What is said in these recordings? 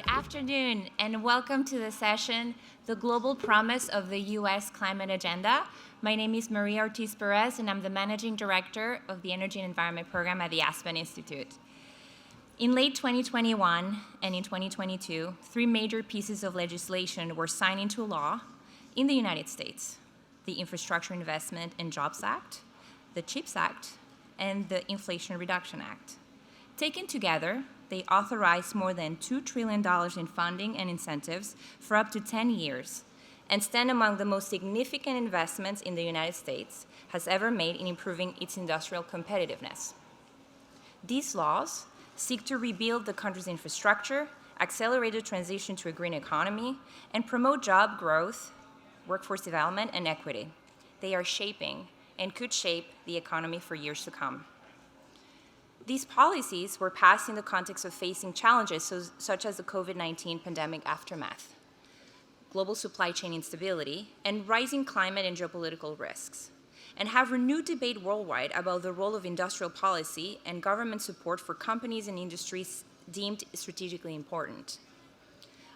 Good afternoon, and welcome to the session, The Global Promise of the U.S. Climate Agenda. My name is Maria Ortiz-Perez, and I'm the Managing Director of the Energy and Environment Program at the Aspen Institute. In late 2021 and in 2022, three major pieces of legislation were signed into law in the United States: the Infrastructure Investment and Jobs Act, the CHIPS Act, and the Inflation Reduction Act. Taken together, they authorize more than $2 trillion in funding and incentives for up to 10 years and stand among the most significant investments in the United States has ever made in improving its industrial competitiveness. These laws seek to rebuild the country's infrastructure, accelerate the transition to a green economy, and promote job growth, workforce development, and equity. They are shaping and could shape the economy for years to come. These policies were passed in the context of facing challenges such as the COVID-19 pandemic aftermath, global supply chain instability, and rising climate and geopolitical risks, and have renewed debate worldwide about the role of industrial policy and government support for companies and industries deemed strategically important.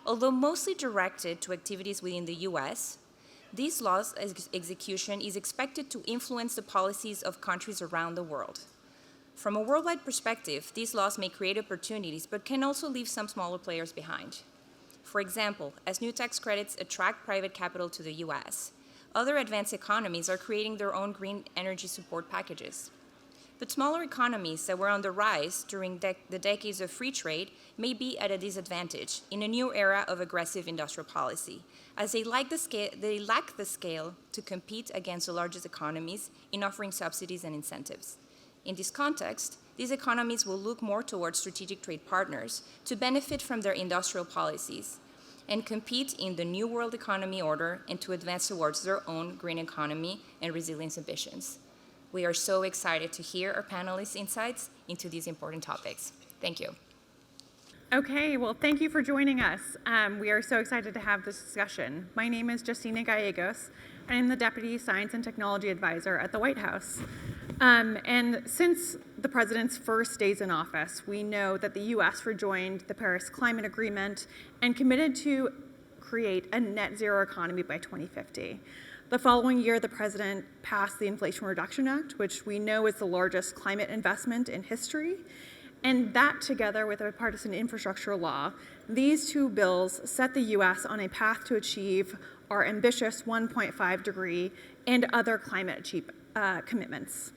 Although mostly directed to activities within the US, these laws' execution is expected to influence the policies of countries around the world. From a worldwide perspective, these laws may create opportunities, but can also leave some smaller players behind. For example, as new tax credits attract private capital to the US, other advanced economies are creating their own green energy support packages. But smaller economies that were on the rise during the decades of free trade may be at a disadvantage in a new era of aggressive industrial policy, as they lack the scale to compete against the largest economies in offering subsidies and incentives. In this context, these economies will look more towards strategic trade partners to benefit from their industrial policies and compete in the new world economy order and to advance towards their own green economy and resilience ambitions. We are so excited to hear our panelists' insights into these important topics. Thank you. Okay, well, thank you for joining us. We are so excited to have this discussion. My name is Justina Gallegos, and I'm the Deputy Science and Technology Advisor at the White House. And since the president's first days in office, we know that the U.S. rejoined the Paris Climate Agreement and committed to create a net zero economy by 2050. The following year, the president passed the Inflation Reduction Act, which we know is the largest climate investment in history. And that, together with a bipartisan infrastructure law, these two bills set the U.S. on a path to achieve our ambitious 1.5 degree and other climate commitments.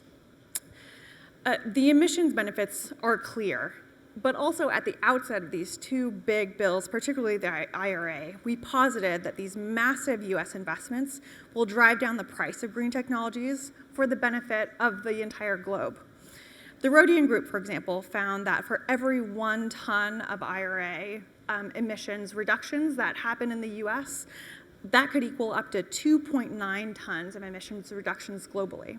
The emissions benefits are clear, but also at the outset of these two big bills, particularly the IRA, we posited that these massive U.S. investments will drive down the price of green technologies for the benefit of the entire globe. The Rodian Group, for example, found that for every 1 ton of IRA emissions reductions that happen in the U.S., that could equal up to 2.9 tons of emissions reductions globally.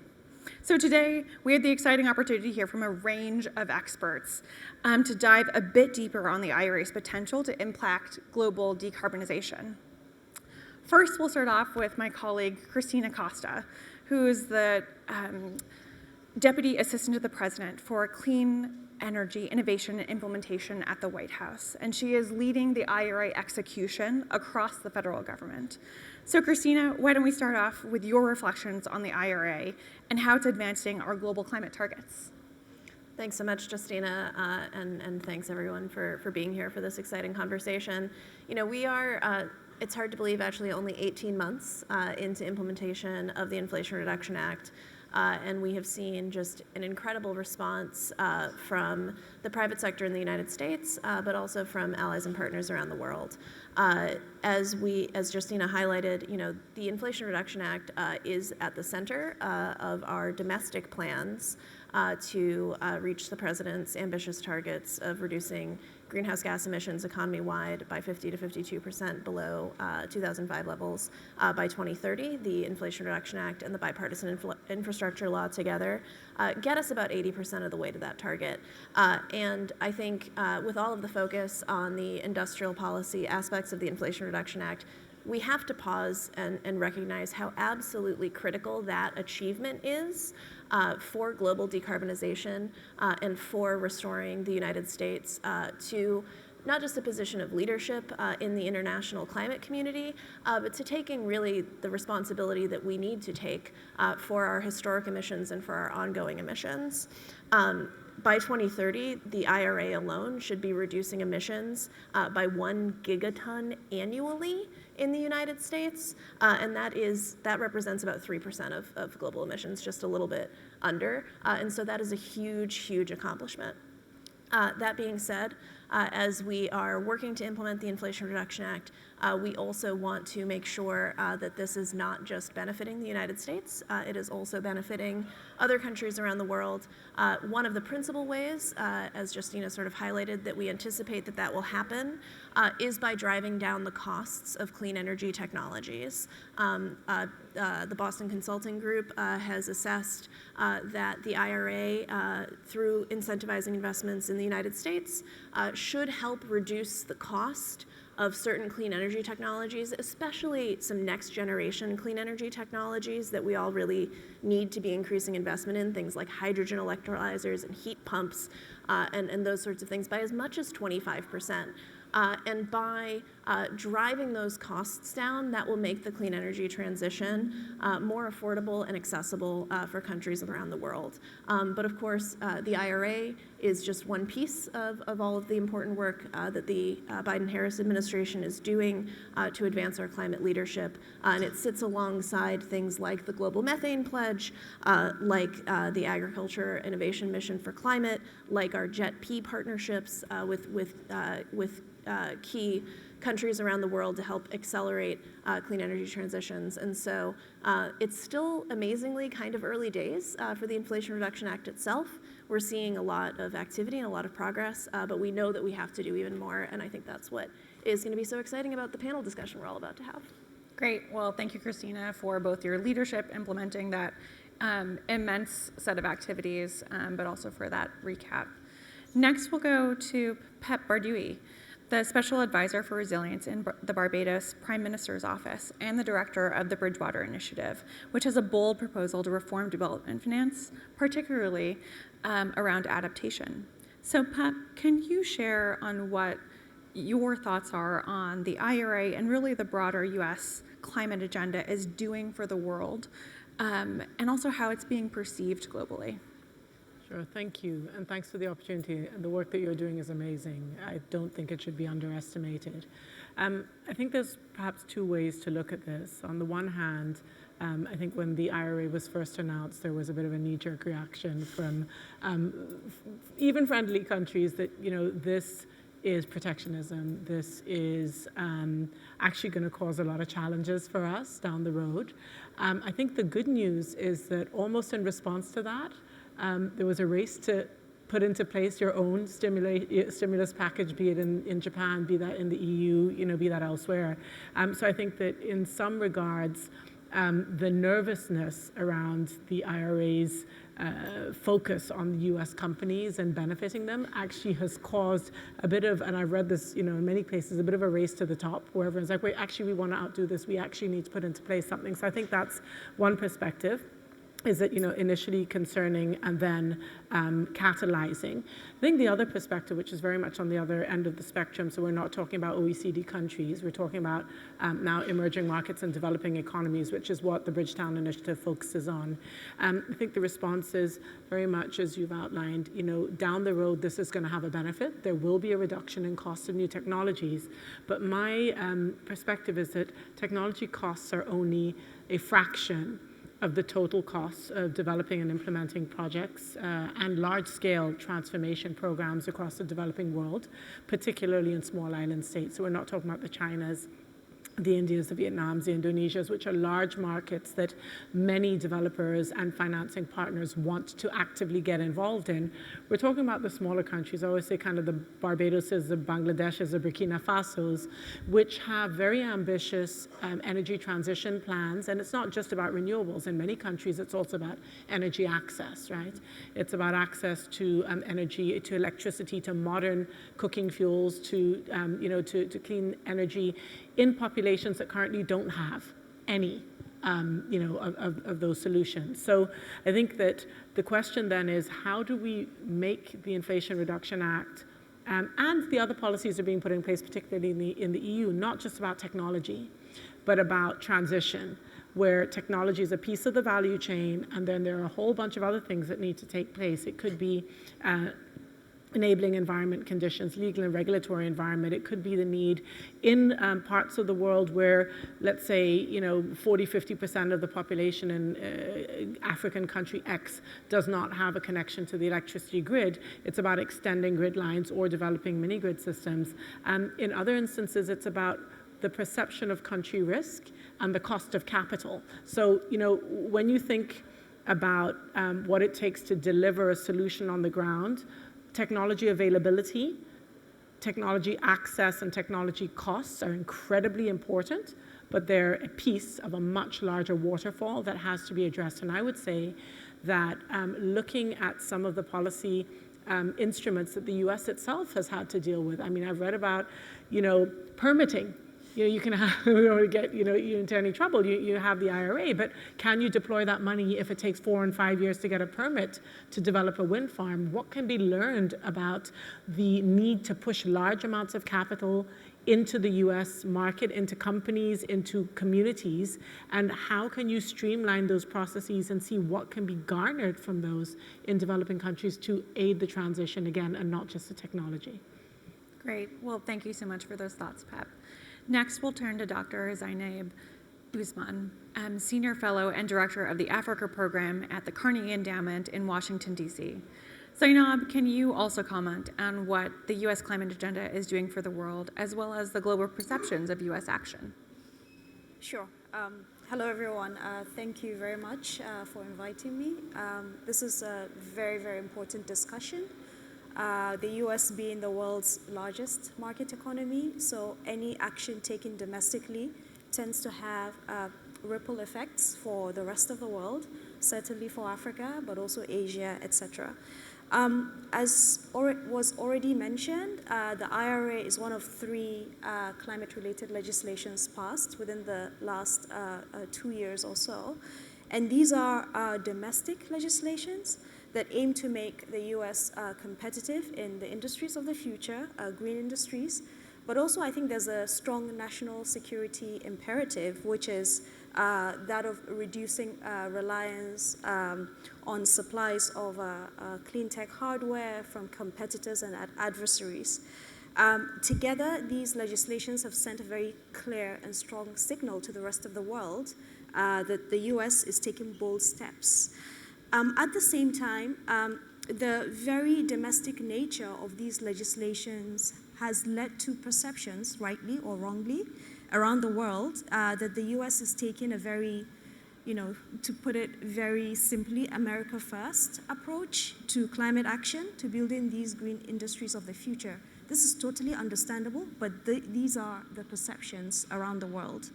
So today, we had the exciting opportunity to hear from a range of experts to dive a bit deeper on the IRA's potential to impact global decarbonization. First, we'll start off with my colleague, Christina Costa, who is the Deputy Assistant to the President for Clean Energy Innovation and Implementation at the White House, and she is leading the IRA execution across the federal government. So Christina, why don't we start off with your reflections on the IRA and how it's advancing our global climate targets? Thanks so much, Justina, and thanks everyone for being here for this exciting conversation. You know, we are, it's hard to believe, actually only 18 months into implementation of the Inflation Reduction Act. And we have seen just an incredible response from the private sector in the United States, but also from allies and partners around the world. As Justina highlighted, you know, the Inflation Reduction Act is at the center of our domestic plans to reach the president's ambitious targets of reducing greenhouse gas emissions economy-wide by 50 to 52% below 2005 levels by 2030. The Inflation Reduction Act and the bipartisan infrastructure law together get us about 80% of the way to that target. And I think with all of the focus on the industrial policy aspects of the Inflation Reduction Act, we have to pause and recognize how absolutely critical that achievement is for global decarbonization and for restoring the United States to not just a position of leadership in the international climate community, but to taking really the responsibility that we need to take for our historic emissions and for our ongoing emissions. By 2030, the IRA alone should be reducing emissions by 1 gigaton annually in the United States, and that represents about 3% of global emissions, just a little bit under, and so that is a huge, huge accomplishment. That being said, as we are working to implement the Inflation Reduction Act, we also want to make sure that this is not just benefiting the United States, it is also benefiting other countries around the world. One of the principal ways, as Justina sort of highlighted, that we anticipate that will happen is by driving down the costs of clean energy technologies. The Boston Consulting Group has assessed that the IRA, through incentivizing investments in the United States, should help reduce the cost of certain clean energy technologies, especially some next generation clean energy technologies that we all really need to be increasing investment in, things like hydrogen electrolyzers and heat pumps and those sorts of things, by as much as 25%. And by driving those costs down, that will make the clean energy transition more affordable and accessible for countries around the world. But of course, the IRA is just one piece of all of the important work that the Biden-Harris administration is doing to advance our climate leadership. And it sits alongside things like the Global Methane Pledge, like the Agriculture Innovation Mission for Climate, like our JET-P partnerships with key countries around the world to help accelerate clean energy transitions. And so it's still amazingly kind of early days for the Inflation Reduction Act itself. We're seeing a lot of activity and a lot of progress, but we know that we have to do even more, and I think that's what is going to be so exciting about the panel discussion we're all about to have. Great. Well, thank you, Christina, for both your leadership implementing that immense set of activities, but also for that recap. Next, we'll go to Pep Bardui, the Special Advisor for Resilience in the Barbados Prime Minister's Office and the Director of the Bridgewater Initiative, which has a bold proposal to reform development finance, particularly around adaptation. So Pep, can you share on what your thoughts are on the IRA and really the broader US climate agenda is doing for the world, and also how it's being perceived globally? Sure, thank you, and thanks for the opportunity. The work that you're doing is amazing. I don't think it should be underestimated. I think there's perhaps two ways to look at this. On the one hand, I think when the IRA was first announced, there was a bit of a knee-jerk reaction from even friendly countries that, this is protectionism. This is actually going to cause a lot of challenges for us down the road. I think the good news is that almost in response to that, there was a race to put into place your own stimulus package, be it in Japan, be that in the EU, be that elsewhere. So I think that in some regards, the nervousness around the IRA's focus on the US companies and benefiting them actually has caused a bit of, and I've read this, in many places, a bit of a race to the top, where everyone's like, wait, actually, we want to outdo this. We actually need to put into place something. So I think that's one perspective. Is that, initially concerning and then catalyzing. I think the other perspective, which is very much on the other end of the spectrum, so we're not talking about OECD countries, we're talking about now emerging markets and developing economies, which is what the Bridgetown Initiative focuses on. I think the response is very much, as you've outlined, down the road, this is going to have a benefit. There will be a reduction in costs of new technologies. But my perspective is that technology costs are only a fraction of the total costs of developing and implementing projects and large-scale transformation programs across the developing world, particularly in small island states. So we're not talking about the Chinas, the Indias, the Vietnams, the Indonesias, which are large markets that many developers and financing partners want to actively get involved in. We're talking about the smaller countries. I always say kind of the Barbadoses, the Bangladeshs, the Burkina Fasos, which have very ambitious energy transition plans. And it's not just about renewables. In many countries, it's also about energy access, right? It's about access to energy, to electricity, to modern cooking fuels, to clean energy in populations that currently don't have any, of those solutions. So I think that the question then is, how do we make the Inflation Reduction Act and the other policies that are being put in place, particularly in the EU, not just about technology, but about transition, where technology is a piece of the value chain, and then there are a whole bunch of other things that need to take place. It could be enabling environment conditions, legal and regulatory environment. It could be the need in parts of the world where, let's say, 40, 50% of the population in African country X does not have a connection to the electricity grid. It's about extending grid lines or developing mini-grid systems. In other instances, it's about the perception of country risk and the cost of capital. So, when you think about what it takes to deliver a solution on the ground, technology availability, technology access, and technology costs are incredibly important, but they're a piece of a much larger waterfall that has to be addressed. And I would say that looking at some of the policy instruments that the US itself has had to deal with, I mean, I've read about, permitting. You can have, we don't want to get you into any trouble. You have the IRA, but can you deploy that money if it takes 4 and 5 years to get a permit to develop a wind farm? What can be learned about the need to push large amounts of capital into the US market, into companies, into communities, and how can you streamline those processes and see what can be garnered from those in developing countries to aid the transition again, and not just the technology? Great. Well, thank you so much for those thoughts, Pep. Next, we'll turn to Dr. Zainab Usman, Senior Fellow and Director of the Africa Program at the Carnegie Endowment in Washington, D.C. Zainab, can you also comment on what the U.S. climate agenda is doing for the world, as well as the global perceptions of U.S. action? Sure. Hello, everyone. Thank you very much for inviting me. This is a very, very important discussion. The US being the world's largest market economy, so any action taken domestically tends to have ripple effects for the rest of the world, certainly for Africa, but also Asia, etc. As was already mentioned, the IRA is one of 3 climate-related legislations passed within the last 2 years or so. And these are domestic legislations that aim to make the US competitive in the industries of the future, green industries. But also I think there's a strong national security imperative, which is that of reducing reliance on supplies of clean tech hardware from competitors and adversaries. Together, these legislations have sent a very clear and strong signal to the rest of the world that the US is taking bold steps. At the same time, the very domestic nature of these legislations has led to perceptions, rightly or wrongly, around the world that the US is taking a very, to put it very simply, America first approach to climate action, to building these green industries of the future. This is totally understandable, but these are the perceptions around the world.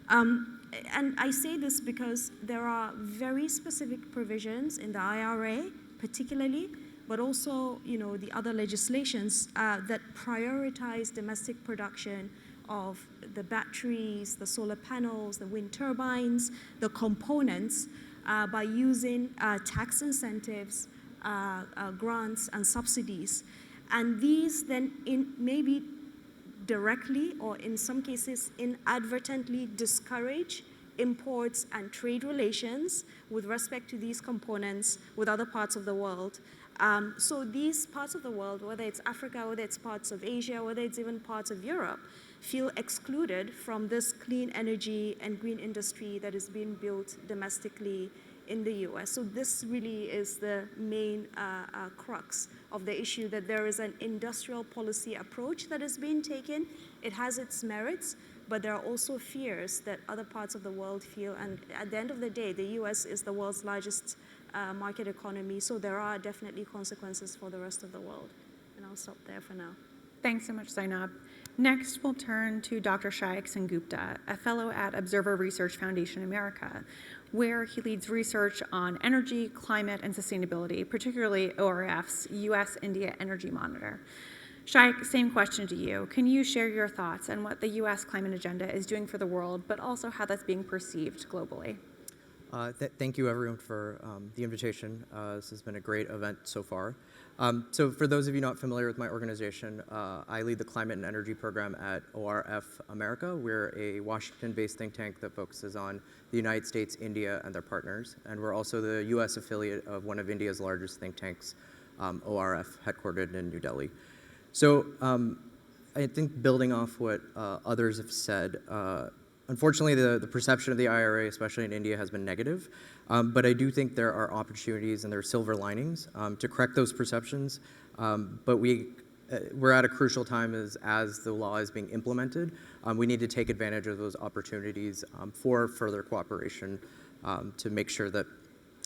And I say this because there are very specific provisions in the IRA, particularly, but also, the other legislations that prioritize domestic production of the batteries, the solar panels, the wind turbines, the components, by using tax incentives, grants, and subsidies. And these then maybe directly or in some cases inadvertently discourage imports and trade relations with respect to these components with other parts of the world. So these parts of the world, whether it's Africa, whether it's parts of Asia, whether it's even parts of Europe, feel excluded from this clean energy and green industry that is being built domestically in the US. So this really is the main crux of the issue, that there is an industrial policy approach that is being taken. It has its merits, but there are also fears that other parts of the world feel. And at the end of the day, the US is the world's largest market economy, so there are definitely consequences for the rest of the world. And I'll stop there for now. Thanks so much, Zainab. Next, we'll turn to Dr. Shayak Sengupta, a fellow at Observer Research Foundation America, where he leads research on energy, climate, and sustainability, particularly ORF's US-India Energy Monitor. Shayak, same question to you. Can you share your thoughts on what the US climate agenda is doing for the world, but also how that's being perceived globally? Thank you, everyone, for the invitation. This has been a great event so far. So for those of you not familiar with my organization, I lead the Climate and Energy Program at ORF America. We're a Washington-based think tank that focuses on the United States, India, and their partners. And we're also the US affiliate of one of India's largest think tanks, ORF, headquartered in New Delhi. So I think building off what others have said, unfortunately, the perception of the IRA, especially in India, has been negative. But I do think there are opportunities and there are silver linings to correct those perceptions. But we're at a crucial time as the law is being implemented. We need to take advantage of those opportunities for further cooperation to make sure that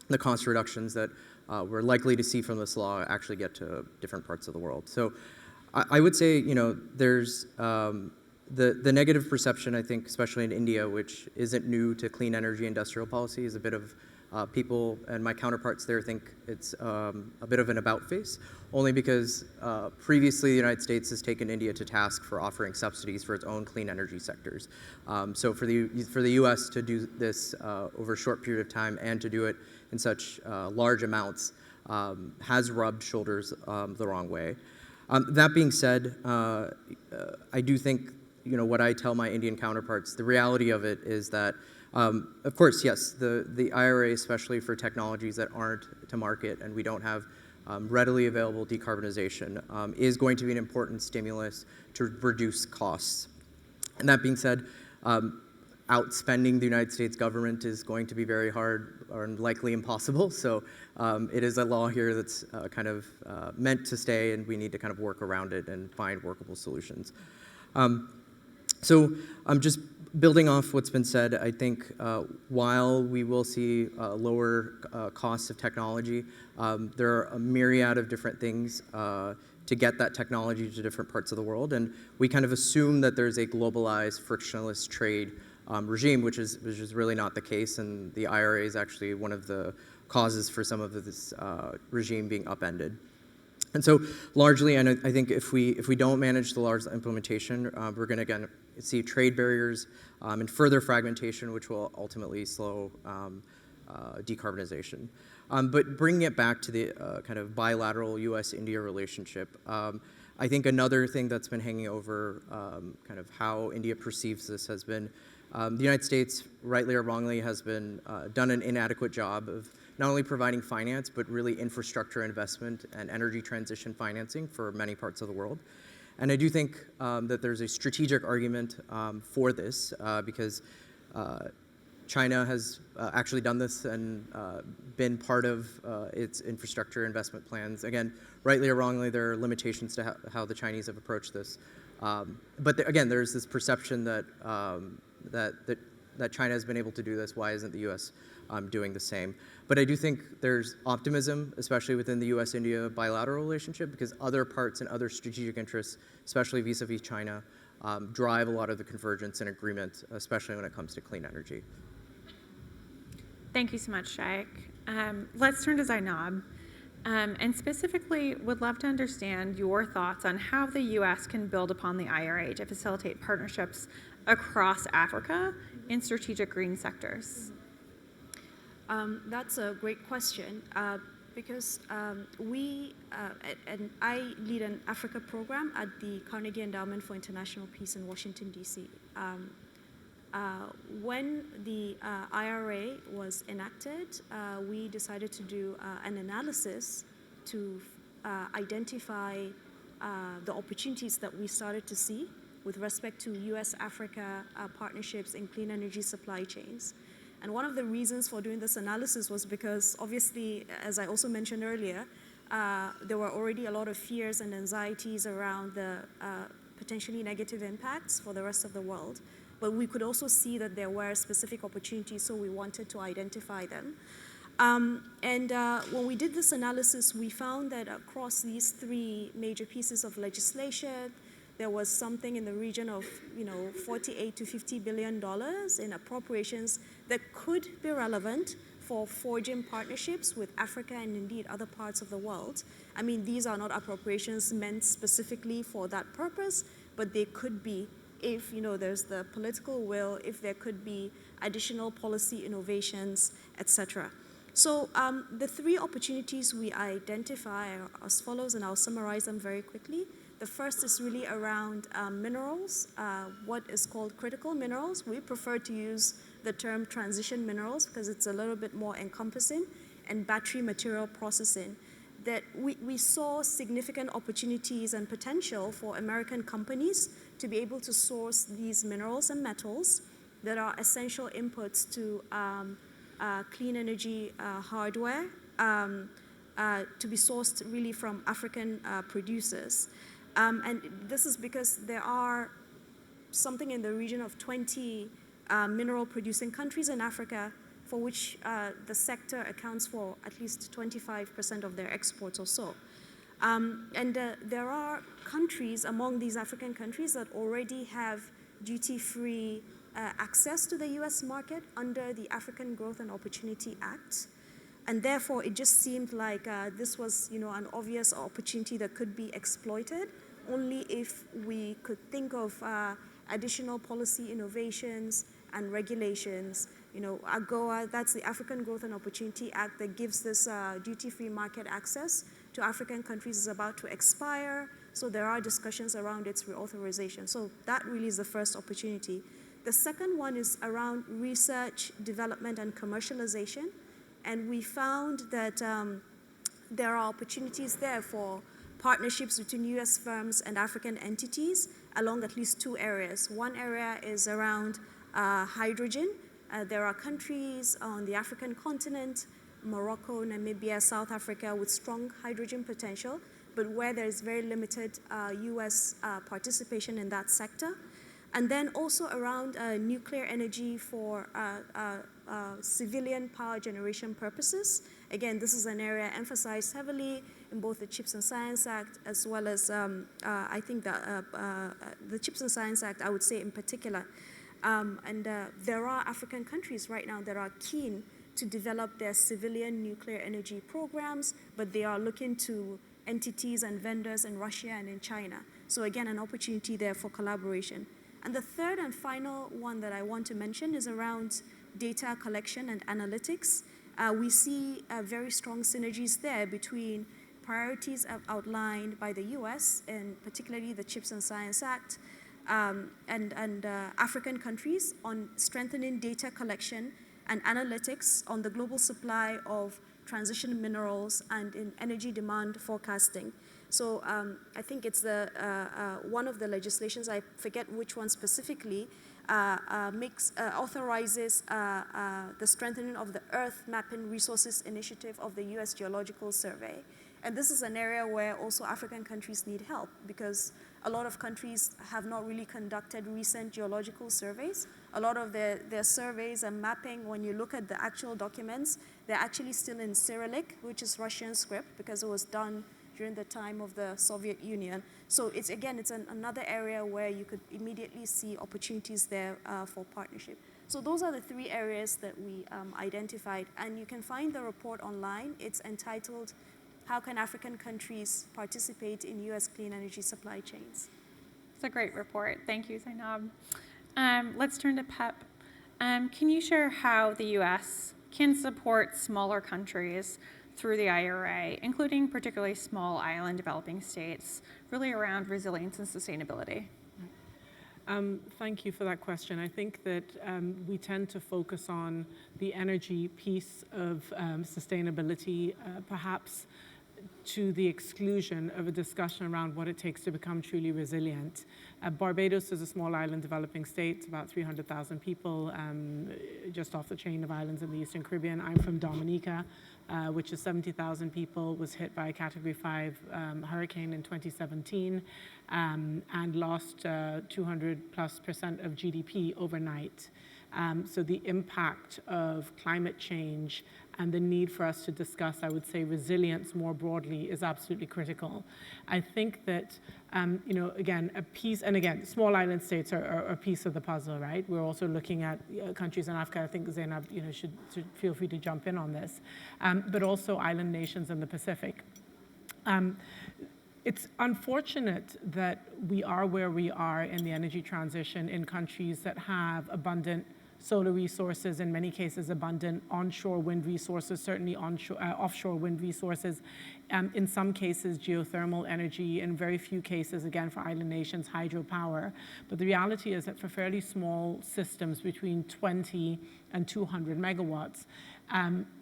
the cost reductions that we're likely to see from this law actually get to different parts of the world. So I would say, there's the negative perception, I think, especially in India, which isn't new to clean energy industrial policy, is a bit of people and my counterparts there think it's a bit of an about face, only because previously the United States has taken India to task for offering subsidies for its own clean energy sectors. So for the U.S. to do this over a short period of time and to do it in such large amounts has rubbed shoulders the wrong way. That being said, I do think what I tell my Indian counterparts, the reality of it is that, of course, yes, the IRA, especially for technologies that aren't to market and we don't have readily available decarbonization, is going to be an important stimulus to reduce costs. And that being said, outspending the United States government is going to be very hard or likely impossible. So it is a law here that's kind of meant to stay, and we need to kind of work around it and find workable solutions. So just building off what's been said, I think while we will see lower costs of technology, there are a myriad of different things to get that technology to different parts of the world. And we kind of assume that there's a globalized, frictionless trade regime, which is really not the case. And the IRA is actually one of the causes for some of this regime being upended. And so largely, and I think if we don't manage the large implementation, we're going to again see trade barriers and further fragmentation, which will ultimately slow decarbonization. But bringing it back to the kind of bilateral U.S.-India relationship, I think another thing that's been hanging over kind of how India perceives this has been the United States, rightly or wrongly, has been done an inadequate job of not only providing finance, but really infrastructure investment and energy transition financing for many parts of the world. And I do think that there's a strategic argument for this because China has actually done this and been part of its infrastructure investment plans. Again, rightly or wrongly, there are limitations to how the Chinese have approached this. But again, there's this perception that China has been able to do this. Why isn't the U.S. Doing the same? But I do think there's optimism, especially within the U.S.-India bilateral relationship, because other parts and other strategic interests, especially vis-a-vis China, drive a lot of the convergence and agreement, especially when it comes to clean energy. Thank you so much, Shaikh. Let's turn to Zainab. And specifically, would love to understand your thoughts on how the U.S. can build upon the IRA to facilitate partnerships across Africa in strategic green sectors. That's a great question because we, and I lead an Africa program at the Carnegie Endowment for International Peace in Washington, D.C. When the IRA was enacted, we decided to do an analysis to identify the opportunities that we started to see with respect to U.S.-Africa partnerships in clean energy supply chains. And one of the reasons for doing this analysis was because, obviously, as I also mentioned earlier, there were already a lot of fears and anxieties around the potentially negative impacts for the rest of the world. But we could also see that there were specific opportunities, so we wanted to identify them. When we did this analysis, we found that across these three major pieces of legislation, there was something in the region of, $48 to $50 billion in appropriations that could be relevant for forging partnerships with Africa and indeed other parts of the world. I mean, these are not appropriations meant specifically for that purpose, but they could be if, there's the political will, if there could be additional policy innovations, etc. So the three opportunities we identify are as follows, and I'll summarize them very quickly. The first is really around minerals, what is called critical minerals. We prefer to use the term transition minerals because it's a little bit more encompassing, and battery material processing. That we saw significant opportunities and potential for American companies to be able to source these minerals and metals that are essential inputs to clean energy hardware to be sourced really from African producers. And this is because there are something in the region of 20 mineral producing countries in Africa for which the sector accounts for at least 25% of their exports or so. And there are countries among these African countries that already have duty-free access to the US market under the African Growth and Opportunity Act. And therefore, it just seemed like this was, an obvious opportunity that could be exploited only if we could think of additional policy innovations and regulations. AGOA, that's the African Growth and Opportunity Act that gives this duty-free market access to African countries, is about to expire. So there are discussions around its reauthorization. So that really is the first opportunity. The second one is around research, development, and commercialization. And we found that there are opportunities there for partnerships between US firms and African entities along at least two areas. One area is around hydrogen. There are countries on the African continent, Morocco, Namibia, South Africa, with strong hydrogen potential, but where there is very limited US participation in that sector. And then also around nuclear energy for civilian power generation purposes. Again, this is an area emphasized heavily in both the CHIPS and Science Act, as well as I think the CHIPS and Science Act, I would say in particular. And there are African countries right now that are keen to develop their civilian nuclear energy programs, but they are looking to entities and vendors in Russia and in China. So again, an opportunity there for collaboration. And the third and final one that I want to mention is around data collection and analytics. We see very strong synergies there between priorities outlined by the US, and particularly the CHIPS and Science Act, and African countries on strengthening data collection and analytics on the global supply of transition minerals and in energy demand forecasting. So I think it's one of the legislations, I forget which one specifically, authorizes the strengthening of the Earth Mapping Resources Initiative of the US Geological Survey. And this is an area where also African countries need help because a lot of countries have not really conducted recent geological surveys. A lot of their surveys and mapping, when you look at the actual documents, they're actually still in Cyrillic, which is Russian script, because it was done during the time of the Soviet Union. So it's another area where you could immediately see opportunities there for partnership. So those are the three areas that we identified. And you can find the report online. It's entitled, "How Can African Countries Participate in US Clean Energy Supply Chains?" It's a great report. Thank you, Zainab. Let's turn to PEP. Can you share how the US can support smaller countries through the IRA, including particularly small island developing states, really around resilience and sustainability? Thank you for that question. I think that we tend to focus on the energy piece of sustainability, perhaps to the exclusion of a discussion around what it takes to become truly resilient. Barbados is a small island developing state, about 300,000 people, just off the chain of islands in the Eastern Caribbean. I'm from Dominica, which is 70,000 people, was hit by a Category 5 hurricane in 2017 and lost 200+% of GDP overnight. So the impact of climate change and the need for us to discuss, I would say, resilience more broadly is absolutely critical. I think that, again, small island states are a piece of the puzzle, right? We're also looking at countries in Africa. I think Zainab, should feel free to jump in on this, but also island nations in the Pacific. It's unfortunate that we are where we are in the energy transition in countries that have abundant solar resources, in many cases abundant, onshore wind resources, certainly offshore wind resources, in some cases geothermal energy, in very few cases, again, for island nations, hydropower. But the reality is that for fairly small systems between 20 and 200 megawatts,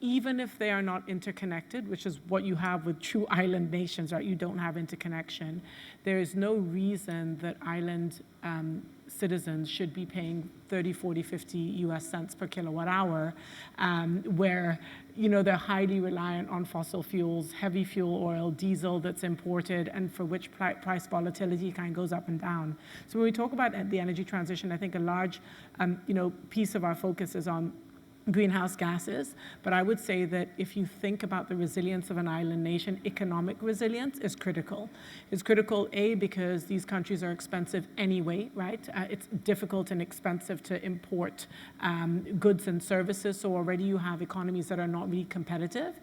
even if they are not interconnected, which is what you have with true island nations, right? You don't have interconnection. There is no reason that island citizens should be paying 30, 40, 50 US cents per kilowatt hour, where they're highly reliant on fossil fuels, heavy fuel oil, diesel that's imported, and for which price volatility kind of goes up and down. So when we talk about the energy transition, I think a large piece of our focus is on greenhouse gases, but I would say that if you think about the resilience of an island nation, economic resilience is critical. It's critical, A, because these countries are expensive anyway, right? It's difficult and expensive to import goods and services, so already you have economies that are not really competitive.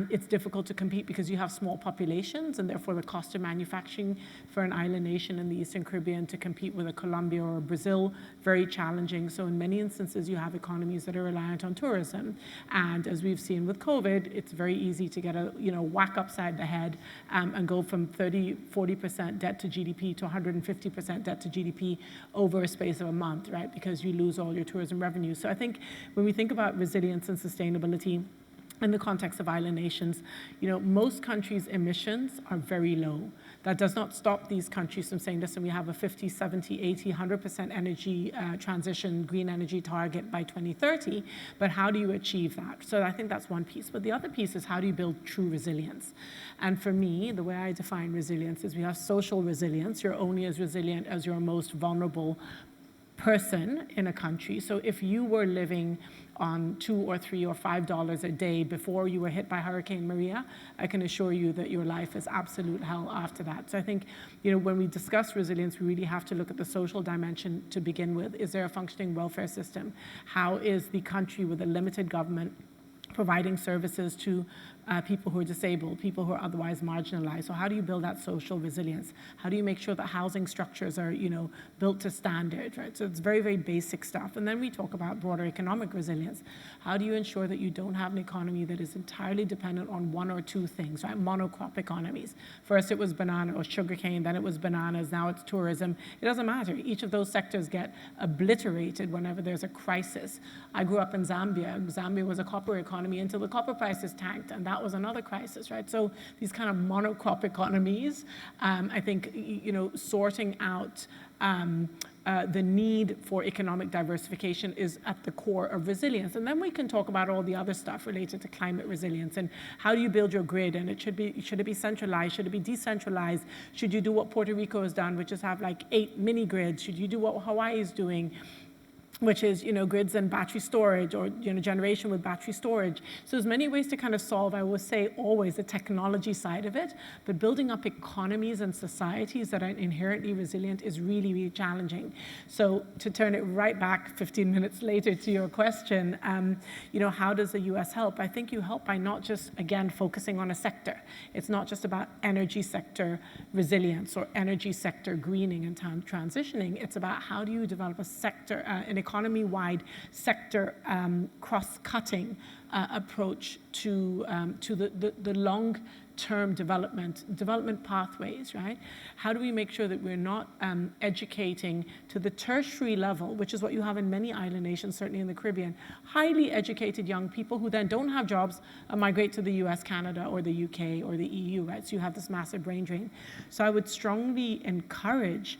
It's difficult to compete because you have small populations, and therefore the cost of manufacturing for an island nation in the Eastern Caribbean to compete with a Colombia or a Brazil, very challenging. So in many instances, you have economies that are reliant on tourism. And as we've seen with COVID, it's very easy to get a whack upside the head and go from 30, 40% debt to GDP to 150% debt to GDP over a space of a month, right? Because you lose all your tourism revenue. So I think when we think about resilience and sustainability, in the context of island nations, most countries' emissions are very low. That does not stop these countries from saying, listen, we have a 50, 70, 80, 100% energy transition, green energy target by 2030, but how do you achieve that? So I think that's one piece. But the other piece is how do you build true resilience? And for me, the way I define resilience is we have social resilience. You're only as resilient as your most vulnerable person in a country. So if you were living on $2 or $3 or $5 a day before you were hit by Hurricane Maria, I can assure you that your life is absolute hell after that. So I think, when we discuss resilience, we really have to look at the social dimension to begin with. Is there a functioning welfare system? How is the country with a limited government providing services to people who are disabled, people who are otherwise marginalized? So how do you build that social resilience? How do you make sure that housing structures are, built to standard, right? So it's very, very basic stuff. And then we talk about broader economic resilience. How do you ensure that you don't have an economy that is entirely dependent on one or two things, right? Monocrop economies. First it was banana or sugarcane, then it was bananas, now it's tourism. It doesn't matter. Each of those sectors get obliterated whenever there's a crisis. I grew up in Zambia. Zambia was a copper economy until the copper prices tanked, and that was another crisis, right? So these kind of monocrop economies, I think, sorting out the need for economic diversification is at the core of resilience. And then we can talk about all the other stuff related to climate resilience and how do you build your grid, and should it be centralized, should it be decentralized, should you do what Puerto Rico has done, which is have like 8 mini grids, should you do what Hawaii is doing, which is, grids and battery storage, or, generation with battery storage. So there's many ways to kind of solve, I will say, always the technology side of it, but building up economies and societies that are inherently resilient is really, really challenging. So to turn it right back 15 minutes later to your question, how does the US help? I think you help by not just, again, focusing on a sector. It's not just about energy sector resilience or energy sector greening and transitioning. It's about how do you develop a sector, an economy-wide sector cross-cutting approach to the long-term development pathways, right? How do we make sure that we're not educating to the tertiary level, which is what you have in many island nations, certainly in the Caribbean, highly educated young people who then don't have jobs and migrate to the US, Canada, or the UK, or the EU, right? So you have this massive brain drain. So I would strongly encourage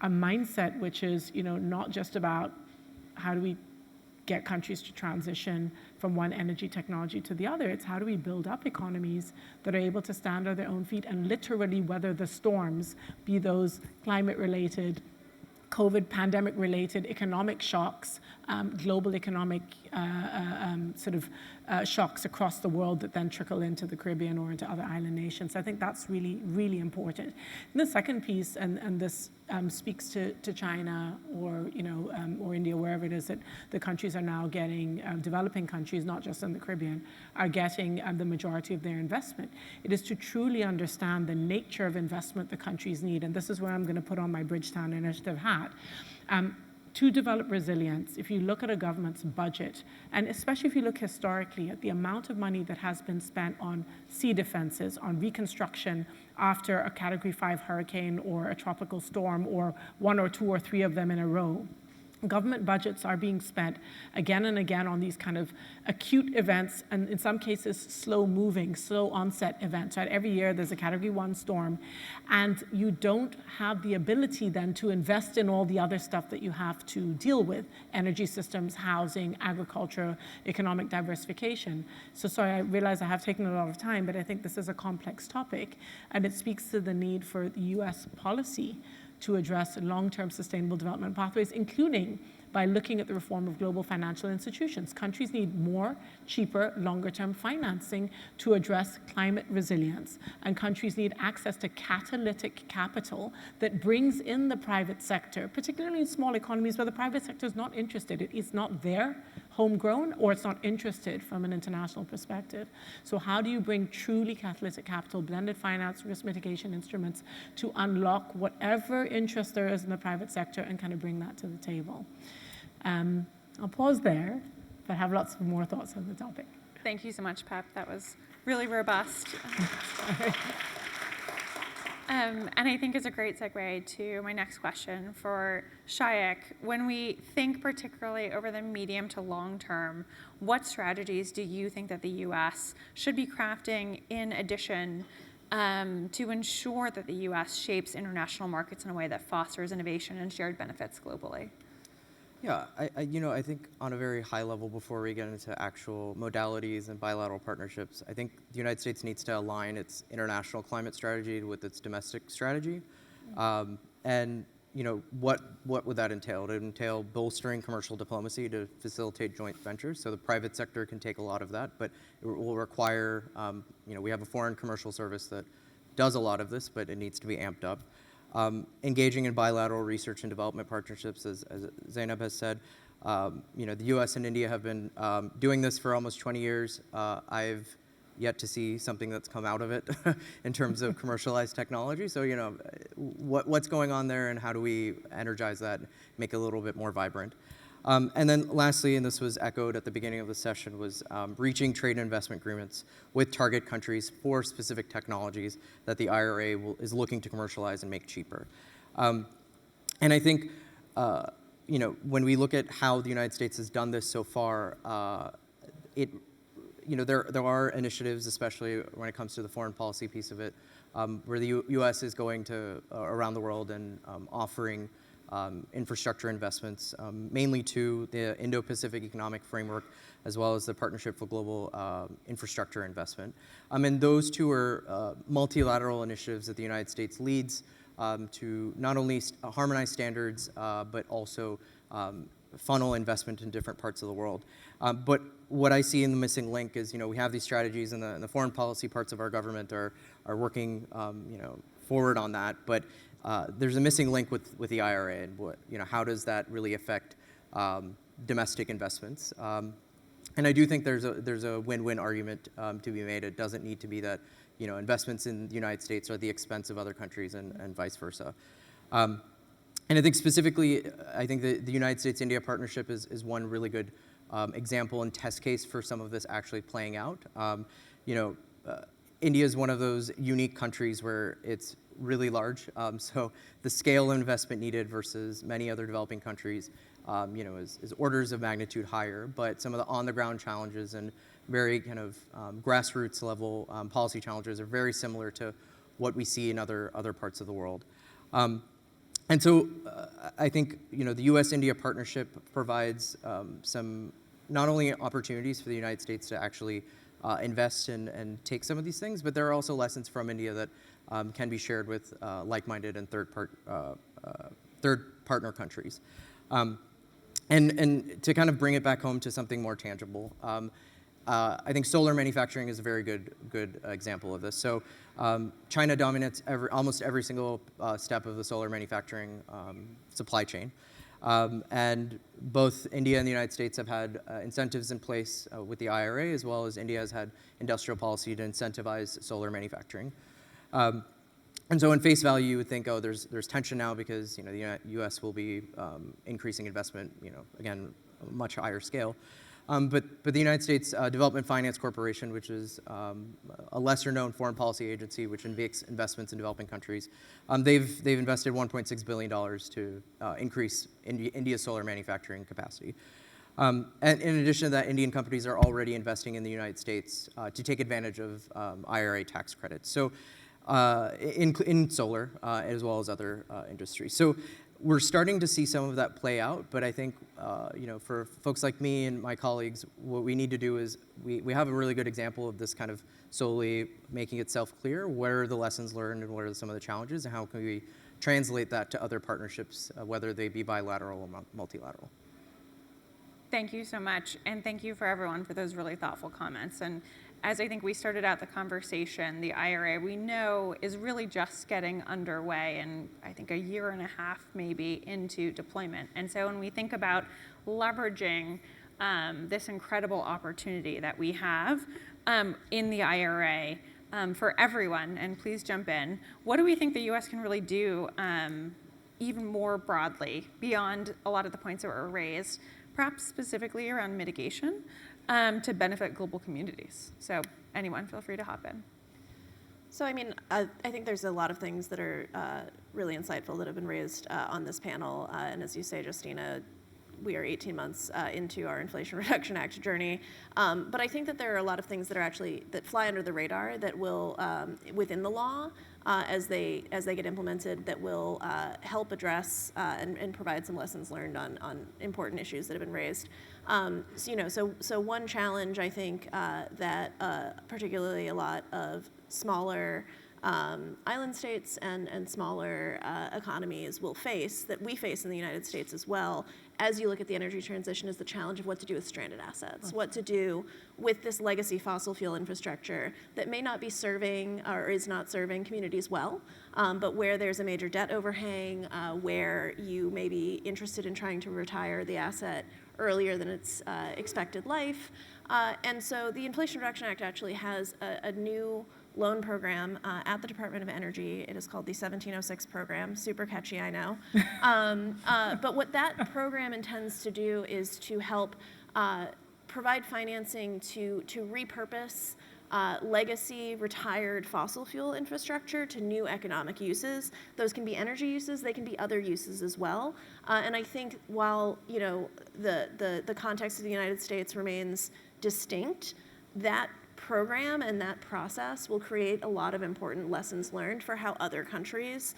a mindset which is, not just about how do we get countries to transition from one energy technology to the other. It's how do we build up economies that are able to stand on their own feet and literally weather the storms, be those climate-related, COVID pandemic-related economic shocks, global economic shocks across the world that then trickle into the Caribbean or into other island nations. I think that's really, really important. And the second piece, and this speaks to China or India, wherever it is that the countries are now getting, developing countries, not just in the Caribbean, are getting the majority of their investment. It is to truly understand the nature of investment the countries need, and this is where I'm going to put on my Bridgetown Initiative hat. to develop resilience, if you look at a government's budget, and especially if you look historically at the amount of money that has been spent on sea defenses, on reconstruction after a Category 5 hurricane or a tropical storm, or 1 or 2 or 3 of them in a row, government budgets are being spent again and again on these kind of acute events, and in some cases slow-moving, slow onset events. Right? Every year there's a Category 1 storm, and you don't have the ability then to invest in all the other stuff that you have to deal with: energy systems, housing, agriculture, economic diversification. So sorry, I realize I have taken a lot of time, but I think this is a complex topic, and it speaks to the need for the US policy to address long-term sustainable development pathways, including by looking at the reform of global financial institutions. Countries need more, cheaper, longer-term financing to address climate resilience. And countries need access to catalytic capital that brings in the private sector, particularly in small economies where the private sector is not interested. It is not there, homegrown, or it's not interested from an international perspective. So how do you bring truly catalytic capital, blended finance, risk mitigation instruments to unlock whatever interest there is in the private sector and kind of bring that to the table? I'll pause there, but have lots of more thoughts on the topic. Thank you so much, Pep. That was really robust. And I think it's a great segue to my next question for Shayak. When we think particularly over the medium to long term, what strategies do you think that the US should be crafting in addition to ensure that the US shapes international markets in a way that fosters innovation and shared benefits globally? Yeah, I think on a very high level, before we get into actual modalities and bilateral partnerships, I think the United States needs to align its international climate strategy with its domestic strategy. And what would that entail? It would entail bolstering commercial diplomacy to facilitate joint ventures, so the private sector can take a lot of that, but it will require, we have a foreign commercial service that does a lot of this, but it needs to be amped up. Engaging in bilateral research and development partnerships, as Zainab has said. The US and India have been doing this for almost 20 years. I've yet to see something that's come out of it in terms of commercialized technology. So, what's going on there, and how do we energize that, make it a little bit more vibrant? And then lastly, and this was echoed at the beginning of the session, was reaching trade and investment agreements with target countries for specific technologies that the IRA is looking to commercialize and make cheaper. And I think, when we look at how the United States has done this so far, there are initiatives, especially when it comes to the foreign policy piece of it, where the US is going to around the world and offering infrastructure investments, mainly to the Indo-Pacific Economic Framework, as well as the Partnership for Global Infrastructure Investment. And those two are multilateral initiatives that the United States leads to not only harmonize standards, but also funnel investment in different parts of the world. But what I see in the missing link is, we have these strategies, and the foreign policy parts of our government are working, forward on that, but there's a missing link with the IRA, and how does that really affect domestic investments? And I do think there's a win-win argument to be made. It doesn't need to be that investments in the United States are at the expense of other countries, and vice versa. And I think specifically, I think the United States-India partnership is one really good example and test case for some of this actually playing out. India is one of those unique countries where it's really large, so the scale of investment needed versus many other developing countries, is orders of magnitude higher. But some of the on-the-ground challenges and very kind of grassroots level policy challenges are very similar to what we see in other parts of the world. And so I think the U.S.-India partnership provides some not only opportunities for the United States to actually invest and take some of these things, but there are also lessons from India that can be shared with like-minded and third partner countries. And to kind of bring it back home to something more tangible, I think solar manufacturing is a very good example of this. So China dominates almost every single step of the solar manufacturing supply chain. And both India and the United States have had incentives in place with the IRA, as well as India has had industrial policy to incentivize solar manufacturing. And so in face value, you would think, oh, there's tension now because the U.S. will be increasing investment, again, a much higher scale. But the United States Development Finance Corporation, which is a lesser-known foreign policy agency which makes investments in developing countries, they've invested $1.6 billion to increase India's solar manufacturing capacity. And in addition to that, Indian companies are already investing in the United States to take advantage of IRA tax credits. So in solar as well as other industries. So we're starting to see some of that play out, but I think for folks like me and my colleagues, what we need to do is we have a really good example of this kind of solely making itself clear. What are the lessons learned and what are some of the challenges, and how can we translate that to other partnerships, whether they be bilateral or multilateral? Thank you so much, and thank you for everyone for those really thoughtful comments. And as I think we started out the conversation, the IRA, we know, is really just getting underway, and I think a year and a half maybe into deployment. And so when we think about leveraging this incredible opportunity that we have in the IRA for everyone, and please jump in, what do we think the U.S. can really do even more broadly beyond a lot of the points that were raised, perhaps specifically around mitigation, to benefit global communities? So anyone, feel free to hop in. So I mean, I think there's a lot of things that are really insightful that have been raised on this panel. And as you say, Justina, we are 18 months into our Inflation Reduction Act journey. But I think that there are a lot of things that are that fly under the radar that will, within the law, as they get implemented, that will help address and provide some lessons learned on important issues that have been raised. So one challenge I think that particularly a lot of smaller island states and smaller economies will face, that we face in the United States as well, as you look at the energy transition, is the challenge of what to do with stranded assets, what to do with this legacy fossil fuel infrastructure that may not be serving or is not serving communities well, but where there's a major debt overhang, where you may be interested in trying to retire the asset earlier than its expected life. And so the Inflation Reduction Act actually has a new loan program at the Department of Energy. It is called the 1706 program. Super catchy, I know. But what that program intends to do is to help provide financing to repurpose legacy retired fossil fuel infrastructure to new economic uses. Those can be energy uses, they can be other uses as well. And I think while the context of the United States remains distinct, that program and that process will create a lot of important lessons learned for how other countries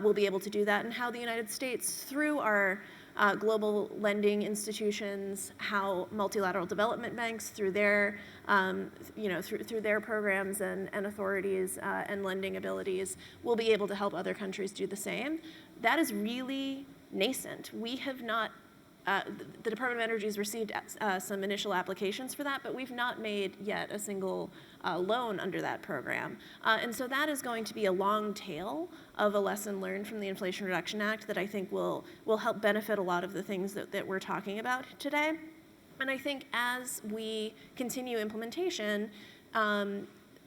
will be able to do that, and how the United States, through our global lending institutions, how multilateral development banks, through their through their programs and authorities and lending abilities, will be able to help other countries do the same. That is really nascent. We have not. The Department of Energy has received some initial applications for that, but we've not made yet a single loan under that program. And so that is going to be a long tail of a lesson learned from the Inflation Reduction Act that I think will help benefit a lot of the things that we're talking about today. And I think as we continue implementation,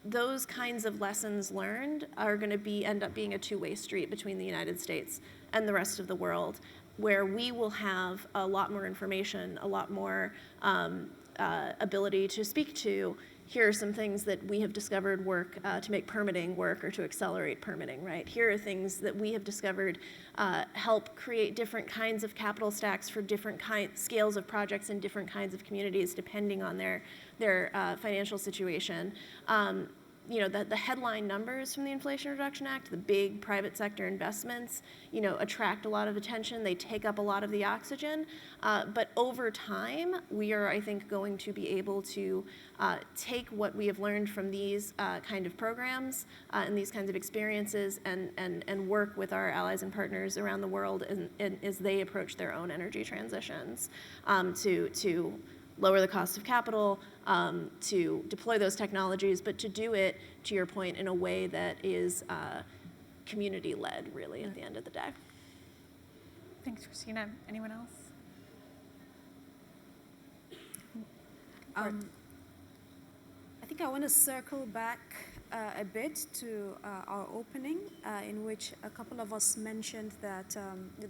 those kinds of lessons learned are going to end up being a two-way street between the United States and the rest of the world, where we will have a lot more information, a lot more ability to speak to. Here are some things that we have discovered work to make permitting work or to accelerate permitting, right? Here are things that we have discovered help create different kinds of capital stacks for different scales of projects in different kinds of communities depending on their financial situation. The headline numbers from the Inflation Reduction Act, the big private sector investments, attract a lot of attention. They take up a lot of the oxygen. But over time, we are, I think, going to be able to take what we have learned from these kind of programs and these kinds of experiences and work with our allies and partners around the world as they approach their own energy transitions to lower the cost of capital, to deploy those technologies, but to do it, to your point, in a way that is community-led, really, at the end of the day. Thanks, Christina. Anyone else? I think I want to circle back a bit to our opening, in which a couple of us mentioned that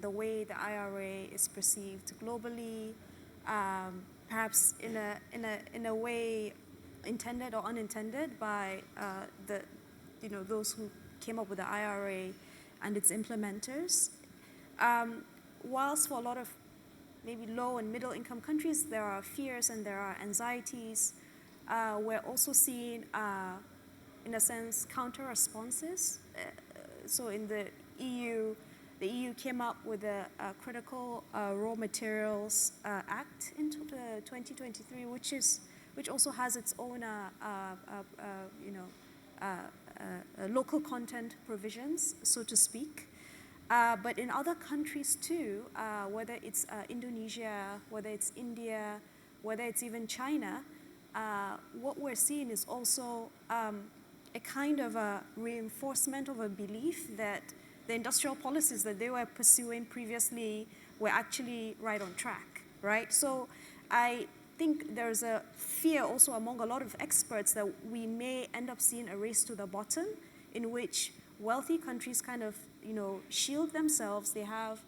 the way the IRA is perceived globally, perhaps in a way intended or unintended by those who came up with the IRA and its implementers. Whilst for a lot of maybe low and middle income countries, there are fears and there are anxieties, we're also seeing, in a sense, counter responses. So in the EU came up with a Critical Raw Materials Act in 2023, which also has its own, local content provisions, so to speak. But in other countries too, whether it's Indonesia, whether it's India, whether it's even China, what we're seeing is also a kind of a reinforcement of a belief that the industrial policies that they were pursuing previously were actually right on track, right? So I think there's a fear also among a lot of experts that we may end up seeing a race to the bottom in which wealthy countries kind of, shield themselves. They have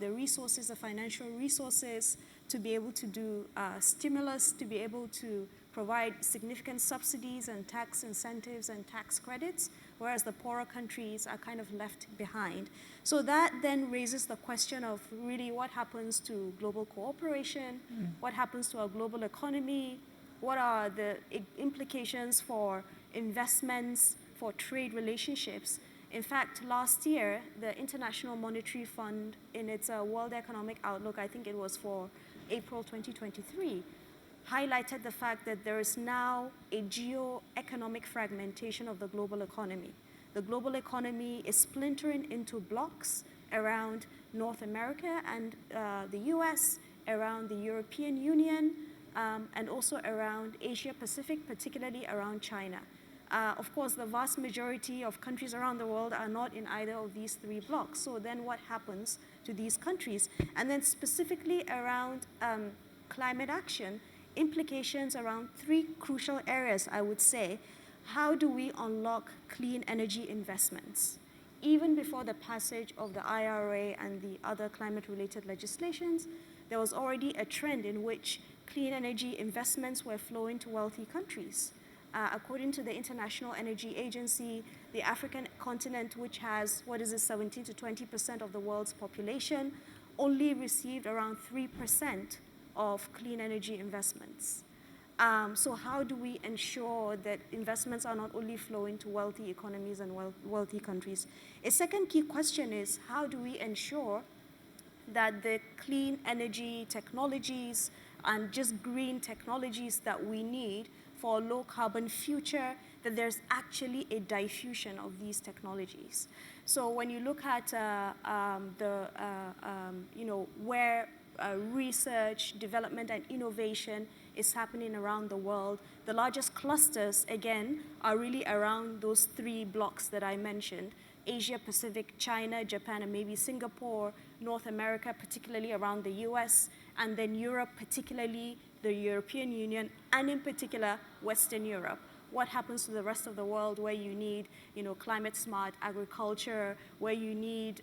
the resources, the financial resources to be able to do stimulus, to be able to provide significant subsidies and tax incentives and tax credits, whereas the poorer countries are kind of left behind. So that then raises the question of really what happens to global cooperation, what happens to our global economy, what are the implications for investments, for trade relationships. In fact, last year, the International Monetary Fund, in its World Economic Outlook, I think it was for April 2023, highlighted the fact that there is now a geo-economic fragmentation of the global economy. The global economy is splintering into blocks around North America and the US, around the European Union, and also around Asia Pacific, particularly around China. Of course, the vast majority of countries around the world are not in either of these three blocks. So then what happens to these countries? And then specifically around climate action, implications around three crucial areas, I would say. How do we unlock clean energy investments? Even before the passage of the IRA and the other climate-related legislations, there was already a trend in which clean energy investments were flowing to wealthy countries. According to the International Energy Agency, the African continent, which has, 17 to 20% of the world's population, only received around 3% of clean energy investments. So how do we ensure that investments are not only flowing to wealthy economies and wealthy countries? A second key question is, how do we ensure that the clean energy technologies and just green technologies that we need for a low carbon future, that there's actually a diffusion of these technologies? So when you look at where research, development, and innovation is happening around the world, the largest clusters, again, are really around those three blocks that I mentioned: Asia Pacific, China, Japan, and maybe Singapore; North America, particularly around the US; and then Europe, particularly the European Union, and in particular, Western Europe. What happens to the rest of the world where you need, climate-smart agriculture, where you need,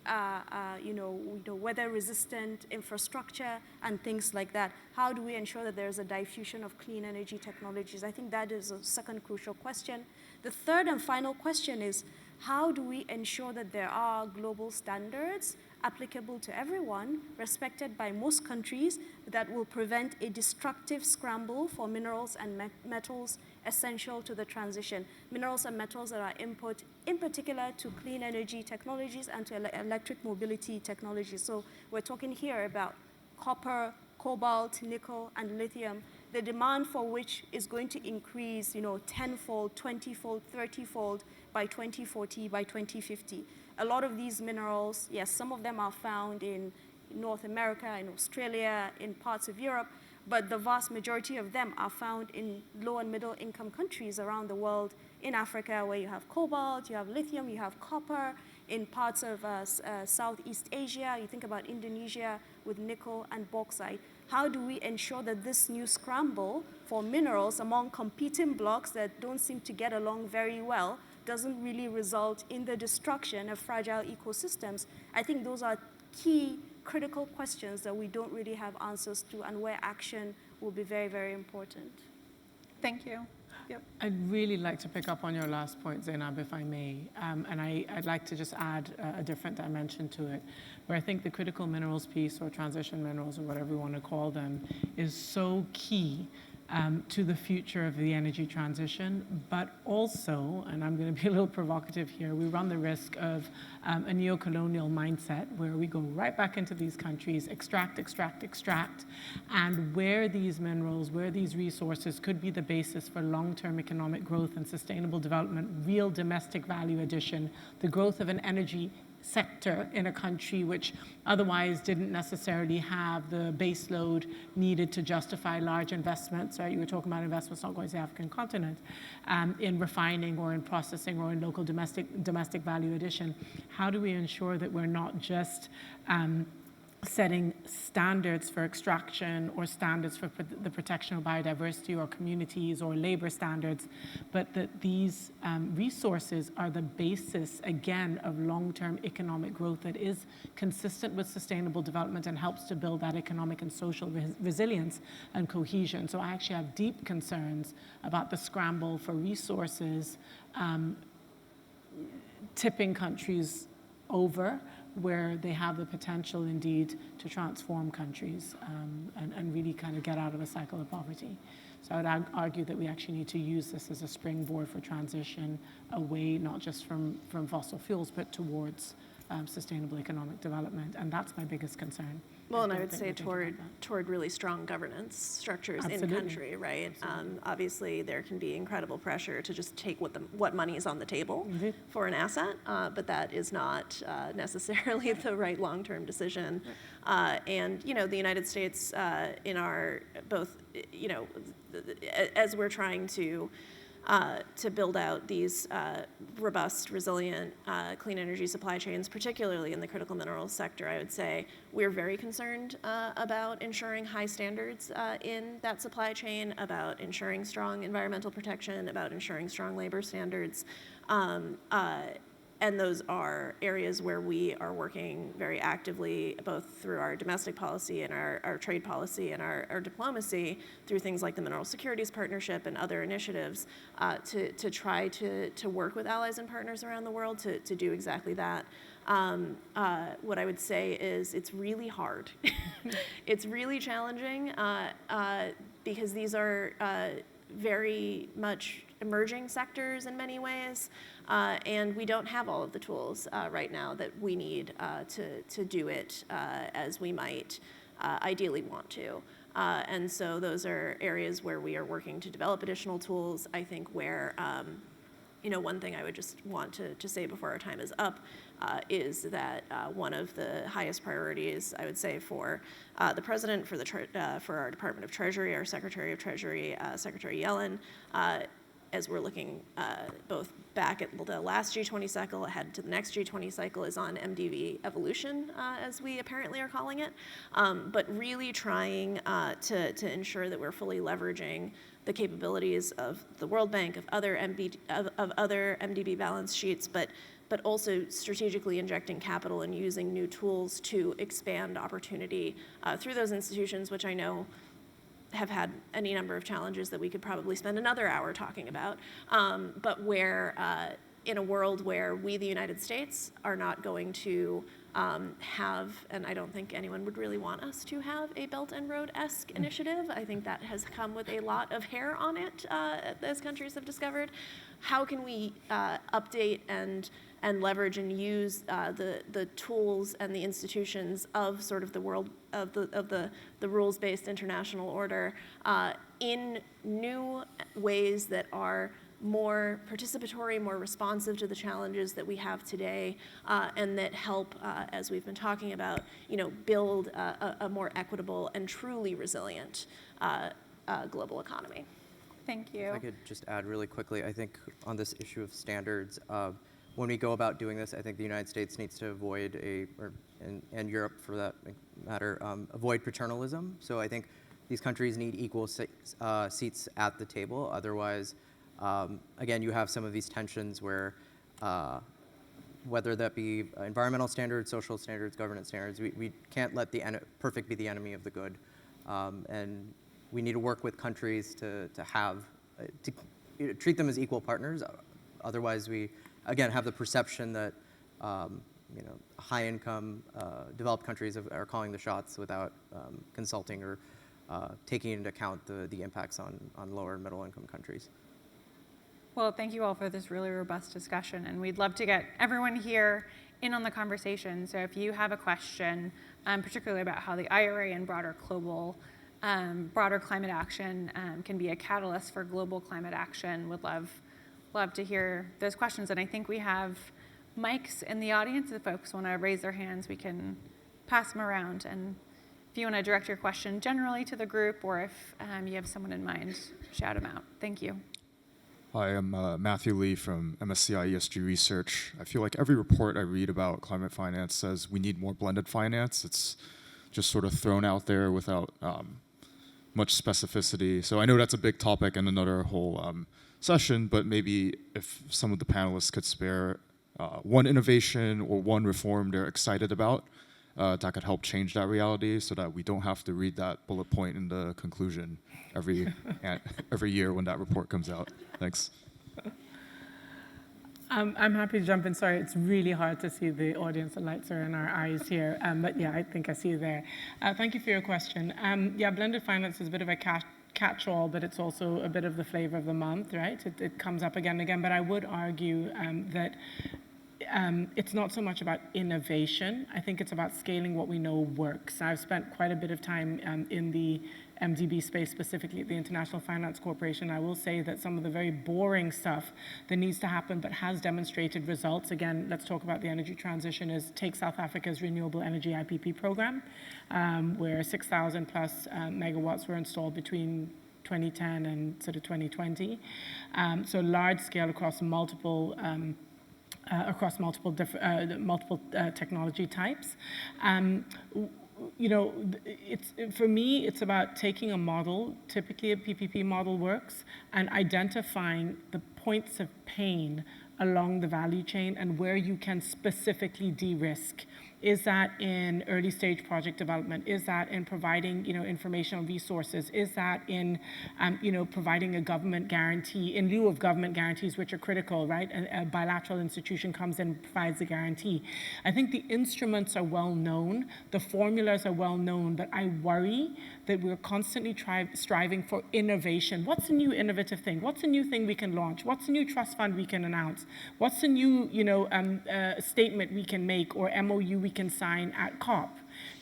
weather-resistant infrastructure and things like that? How do we ensure that there's a diffusion of clean energy technologies? I think that is a second crucial question. The third and final question is, how do we ensure that there are global standards applicable to everyone, respected by most countries, that will prevent a destructive scramble for minerals and metals essential to the transition? Minerals and metals that are input, in particular, to clean energy technologies and to electric mobility technologies. So we're talking here about copper, cobalt, nickel, and lithium, the demand for which is going to increase, tenfold, 20-fold, 30-fold by 2040, by 2050. A lot of these minerals, yes, some of them are found in North America, in Australia, in parts of Europe, but the vast majority of them are found in low and middle income countries around the world, in Africa, where you have cobalt, you have lithium, you have copper, in parts of Southeast Asia. You think about Indonesia with nickel and bauxite. How do we ensure that this new scramble for minerals among competing blocks that don't seem to get along very well doesn't really result in the destruction of fragile ecosystems? I think those are key critical questions that we don't really have answers to, and where action will be very, very important. Thank you. Yep. I'd really like to pick up on your last point, Zainab, if I may. And I'd like to just add a different dimension to it, where I think the critical minerals piece, or transition minerals, or whatever we want to call them, is so key to the future of the energy transition, but also, and I'm going to be a little provocative here, we run the risk of a neo-colonial mindset where we go right back into these countries, extract, and where these minerals, where these resources could be the basis for long-term economic growth and sustainable development, real domestic value addition, the growth of an energy sector in a country which otherwise didn't necessarily have the base load needed to justify large investments, right? You were talking about investments not going to the African continent, in refining or in processing or in local domestic value addition. How do we ensure that we're not just setting standards for extraction or standards for the protection of biodiversity or communities or labor standards, but that these resources are the basis, again, of long-term economic growth that is consistent with sustainable development and helps to build that economic and social resilience and cohesion. So I actually have deep concerns about the scramble for resources tipping countries over, where they have the potential indeed to transform countries and really kind of get out of a cycle of poverty. So I would argue that we actually need to use this as a springboard for transition away, not just from fossil fuels, but towards sustainable economic development. And that's my biggest concern. Well, and I would say toward really strong governance structures in country, right? Obviously, there can be incredible pressure to just take what money is on the table for an asset, but that is not necessarily the right long-term decision. And the United States, in our both, as we're trying to build out these robust, resilient, clean energy supply chains, particularly in the critical minerals sector, I would say we're very concerned about ensuring high standards in that supply chain, about ensuring strong environmental protection, about ensuring strong labor standards. And those are areas where we are working very actively, both through our domestic policy and our trade policy and our diplomacy, through things like the Mineral Securities Partnership and other initiatives, to try to work with allies and partners around the world to do exactly that. What I would say is it's really hard. It's really challenging because these are very much emerging sectors in many ways, and we don't have all of the tools right now that we need to do it as we might ideally want to. And so those are areas where we are working to develop additional tools. I think where one thing I would just want to say before our time is up is that one of the highest priorities, I would say, for the President, for our Department of Treasury, our Secretary of Treasury, Secretary Yellen, as we're looking both back at the last G20 cycle, ahead to the next G20 cycle, is on MDV evolution, as we apparently are calling it, but really trying to ensure that we're fully leveraging the capabilities of the World Bank, of other MDB balance sheets, but also strategically injecting capital and using new tools to expand opportunity through those institutions, which I know have had any number of challenges that we could probably spend another hour talking about, but where in a world where we, the United States, are not going to have, and I don't think anyone would really want us to have, a Belt and Road-esque initiative. I think that has come with a lot of hair on it, as countries have discovered. How can we update and leverage and use the tools and the institutions of sort of the world of the rules-based international order in new ways that are more participatory, more responsive to the challenges that we have today, and that help, as we've been talking about, build a more equitable and truly resilient global economy. Thank you. If I could just add really quickly, I think on this issue of standards, when we go about doing this, I think the United States needs to avoid and Europe for that matter, avoid paternalism. So I think these countries need equal seats at the table. Otherwise, again, you have some of these tensions where whether that be environmental standards, social standards, governance standards, we can't let the perfect be the enemy of the good. And we need to work with countries to treat them as equal partners. Otherwise, we, again, have the perception that high-income developed countries are calling the shots without consulting or taking into account the impacts on lower and middle-income countries. Well, thank you all for this really robust discussion, and we'd love to get everyone here in on the conversation. So if you have a question, particularly about how the IRA and broader climate action can be a catalyst for global climate action, would love to hear those questions. And I think we have mics in the audience. If folks want to raise their hands, we can pass them around. And if you want to direct your question generally to the group, or if you have someone in mind, shout them out. Thank you. Hi, I'm Matthew Lee from MSCI ESG Research. I feel like every report I read about climate finance says we need more blended finance. It's just sort of thrown out there without much specificity. So I know that's a big topic and another whole session, but maybe if some of the panelists could spare one innovation or one reform they're excited about that could help change that reality so that we don't have to read that bullet point in the conclusion every year when that report comes out. Thanks. I'm happy to jump in. Sorry, it's really hard to see the audience. The lights are in our eyes here. But yeah, I think I see you there. Thank you for your question. Yeah, blended finance is a bit of a catch-all, but it's also a bit of the flavor of the month, right? It comes up again and again. But I would argue that it's not so much about innovation. I think it's about scaling what we know works. I've spent quite a bit of time in the MDB space, specifically at the International Finance Corporation. I will say that some of the very boring stuff that needs to happen but has demonstrated results, again, let's talk about the energy transition, is take South Africa's renewable energy IPP program, where 6,000 plus megawatts were installed between 2010 and sort of 2020. So large scale across multiple technology types. For me, it's about taking a model, typically a PPP model works, and identifying the points of pain along the value chain and where you can specifically de-risk. Is that in early stage project development? Is that in providing, information on resources? Is that in, providing a government guarantee in lieu of government guarantees, which are critical, right? A bilateral institution comes in and provides a guarantee. I think the instruments are well known, the formulas are well known, but I worry that we're constantly striving for innovation. What's a new innovative thing? What's a new thing we can launch? What's a new trust fund we can announce? What's a new, statement we can make or MOU we can sign at COP?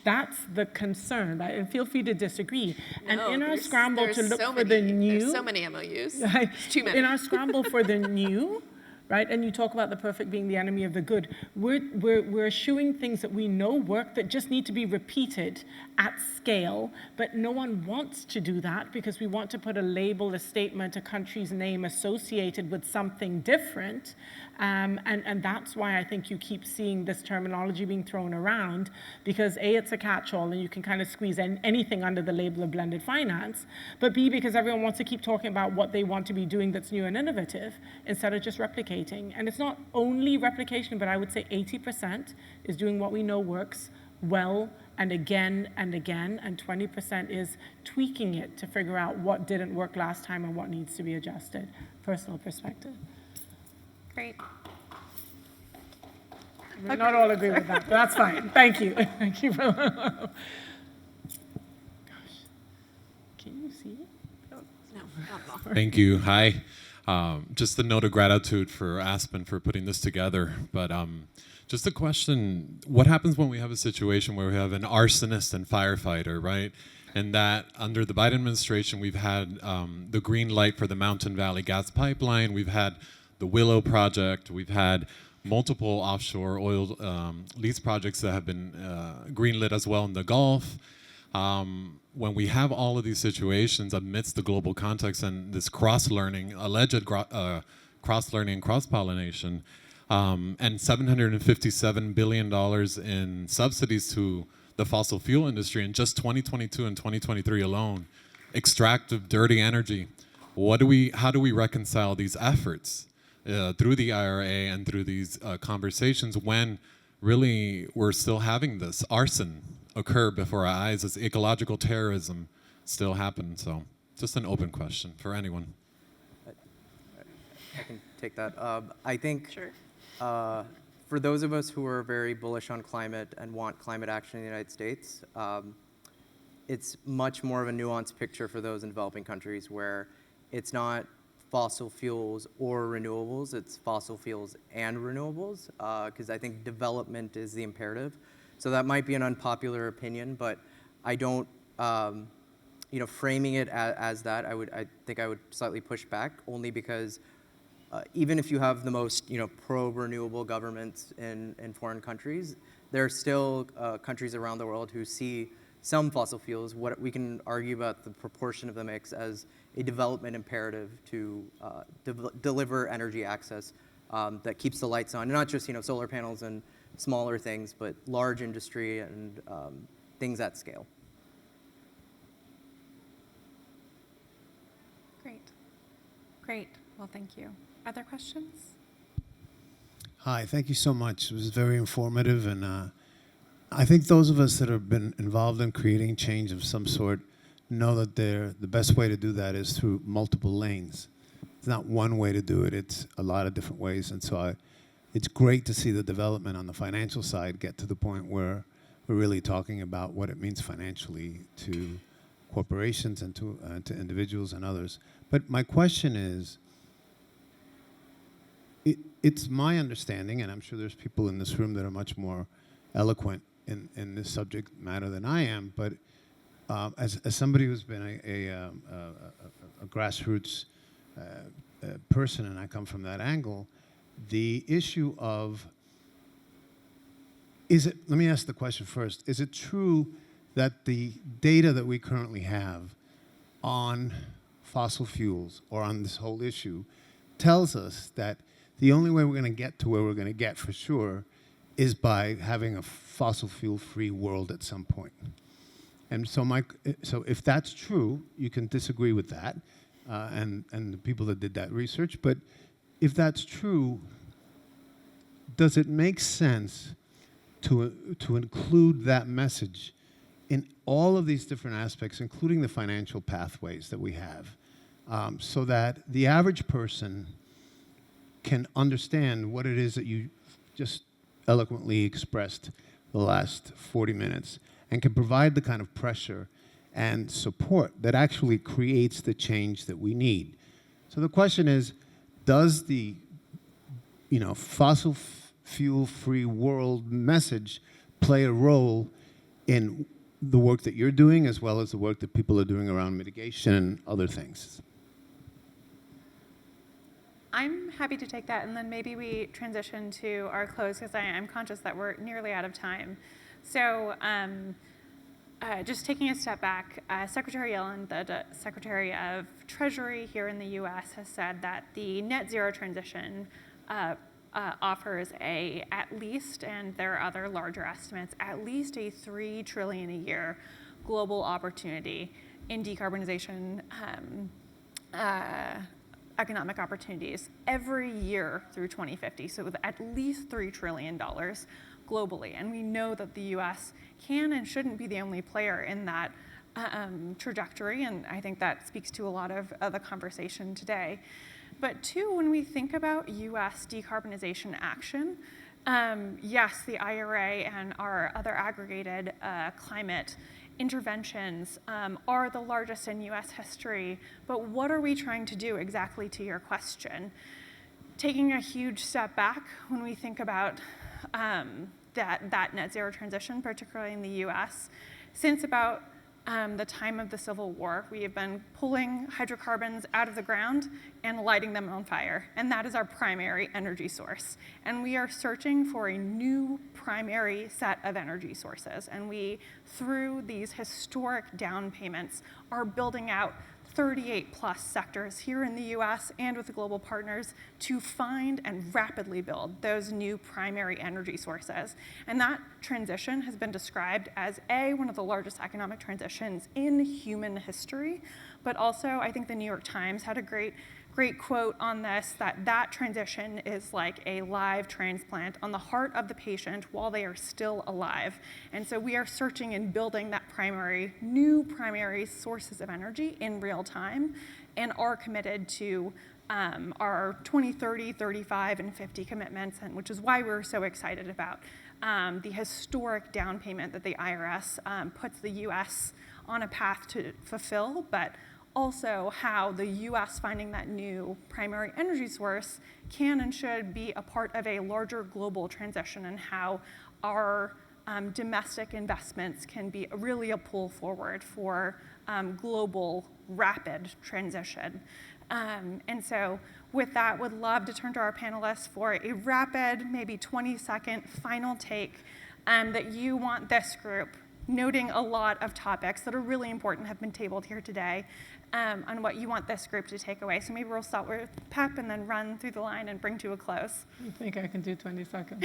That's the concern, right? And feel free to disagree. And in our scramble to look for the new, there's so many MOUs. It's too many. In our scramble for the new, right? And you talk about the perfect being the enemy of the good. We're eschewing things that we know work that just need to be repeated at scale, but no one wants to do that because we want to put a label, a statement, a country's name associated with something different. And that's why I think you keep seeing this terminology being thrown around, because A, it's a catch-all and you can kind of squeeze anything under the label of blended finance, but B, because everyone wants to keep talking about what they want to be doing that's new and innovative instead of just replicating. And it's not only replication, but I would say 80% is doing what we know works well and again, and 20% is tweaking it to figure out what didn't work last time and what needs to be adjusted. Personal perspective. Great. We not all agree with that, but that's fine. Thank you. Thank you for Gosh. Can you see it? No, not at all. Thank you. Hi. Just a note of gratitude for Aspen for putting this together. But just a question, what happens when we have a situation where we have an arsonist and firefighter, right? And that under the Biden administration, we've had the green light for the Mountain Valley gas pipeline. We've had the Willow project. We've had multiple offshore oil lease projects that have been greenlit as well in the Gulf. When we have all of these situations amidst the global context and this cross-learning, alleged cross-learning and cross-pollination, and $757 billion in subsidies to the fossil fuel industry in just 2022 and 2023 alone. Extractive, dirty energy. How do we reconcile these efforts through the IRA and through these conversations when really we're still having this arson occur before our eyes as ecological terrorism still happens? So just an open question for anyone. I can take that. I think Sure. For those of us who are very bullish on climate and want climate action in the United States, it's much more of a nuanced picture for those in developing countries where it's not fossil fuels or renewables, it's fossil fuels and renewables, because I think development is the imperative. So that might be an unpopular opinion, but I don't, framing it as that, I think I would slightly push back, only because even if you have the most, pro-renewable governments in foreign countries, there are still countries around the world who see some fossil fuels. What we can argue about the proportion of the mix as a development imperative to deliver energy access that keeps the lights on, and not just solar panels and smaller things, but large industry and things at scale. Great. Well, thank you. Other questions? Hi, thank you so much. It was very informative, and I think those of us that have been involved in creating change of some sort know that the best way to do that is through multiple lanes. It's not one way to do it, it's a lot of different ways, and so it's great to see the development on the financial side get to the point where we're really talking about what it means financially to corporations and to individuals and others. But my question is, it's my understanding, and I'm sure there's people in this room that are much more eloquent in this subject matter than I am, but as somebody who's been a grassroots person, and I come from that angle, the issue of, let me ask the question first, is it true that the data that we currently have on fossil fuels or on this whole issue tells us that the only way we're going to get to where we're going to get for sure is by having a fossil fuel-free world at some point? And so if that's true, you can disagree with that, and the people that did that research, but if that's true, does it make sense to include that message in all of these different aspects, including the financial pathways that we have, so that the average person can understand what it is that you just eloquently expressed the last 40 minutes and can provide the kind of pressure and support that actually creates the change that we need? So the question is, does the fossil fuel-free world message play a role in the work that you're doing as well as the work that people are doing around mitigation and other things? I'm happy to take that, and then maybe we transition to our close, because I'm conscious that we're nearly out of time. So just taking a step back, Secretary Yellen, the Secretary of Treasury here in the US, has said that the net zero transition offers at least, and there are other larger estimates, at least a $3 trillion a year global opportunity in decarbonization economic opportunities every year through 2050, so with at least $3 trillion globally. And we know that the US can and shouldn't be the only player in that trajectory, and I think that speaks to a lot of the conversation today. But two, when we think about US decarbonization action, yes, the IRA and our other aggregated climate interventions are the largest in US history, but what are we trying to do exactly, to your question? Taking a huge step back, when we think about that net zero transition, particularly in the US, since about the time of the Civil War, we have been pulling hydrocarbons out of the ground and lighting them on fire, and that is our primary energy source. And we are searching for a new primary set of energy sources, and we, through these historic down payments, are building out 38 plus sectors here in the US and with the global partners to find and rapidly build those new primary energy sources. And that transition has been described as one of the largest economic transitions in human history, but also I think the New York Times had a great quote on this, that transition is like a live transplant on the heart of the patient while they are still alive. And so we are searching and building that new primary sources of energy in real time and are committed to our 2030, 35, and 50 commitments, and which is why we're so excited about the historic down payment that the IRS puts the US on a path to fulfill, but also how the US finding that new primary energy source can and should be a part of a larger global transition, and how our domestic investments can be really a pull forward for global rapid transition. And so with that, would love to turn to our panelists for a rapid, maybe 20-second final take that you want this group, noting a lot of topics that are really important, have been tabled here today, on what you want this group to take away. So maybe we'll start with Pep and then run through the line and bring to a close. You think I can do 20 seconds?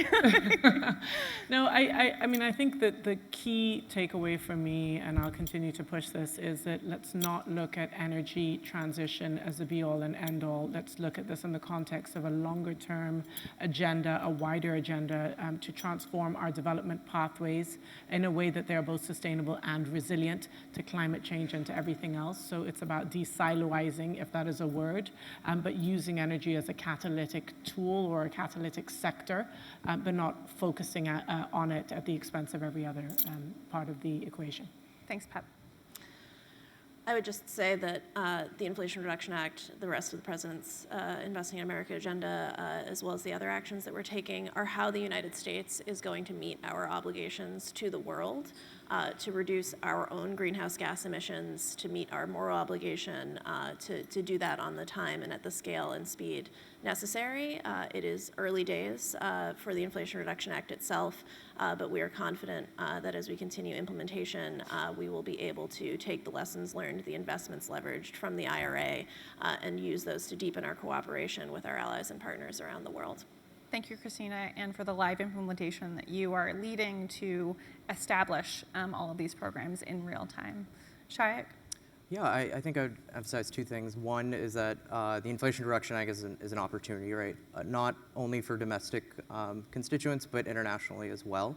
No, I mean, I think that the key takeaway for me, and I'll continue to push this, is that let's not look at energy transition as the be-all and end-all. Let's look at this in the context of a longer-term agenda, a wider agenda, to transform our development pathways in a way that they're both sustainable and resilient to climate change and to everything else. So it's about de-siloizing, if that is a word, but using energy as a catalytic tool or a catalytic sector, but not focusing on it at the expense of every other part of the equation. Thanks, Pep. I would just say that the Inflation Reduction Act, the rest of the President's Investing in America agenda, as well as the other actions that we're taking, are how the United States is going to meet our obligations to the world, to reduce our own greenhouse gas emissions, to meet our moral obligation, to do that on the time and at the scale and speed necessary. It is early days for the Inflation Reduction Act itself, but we are confident that as we continue implementation, we will be able to take the lessons learned, the investments leveraged from the IRA, and use those to deepen our cooperation with our allies and partners around the world. Thank you, Christina, and for the live implementation that you are leading to establish all of these programs in real time. Shayak? Yeah, I think I would emphasize two things. One is that the Inflation Reduction Act is an opportunity, right? Not only for domestic constituents, but internationally as well.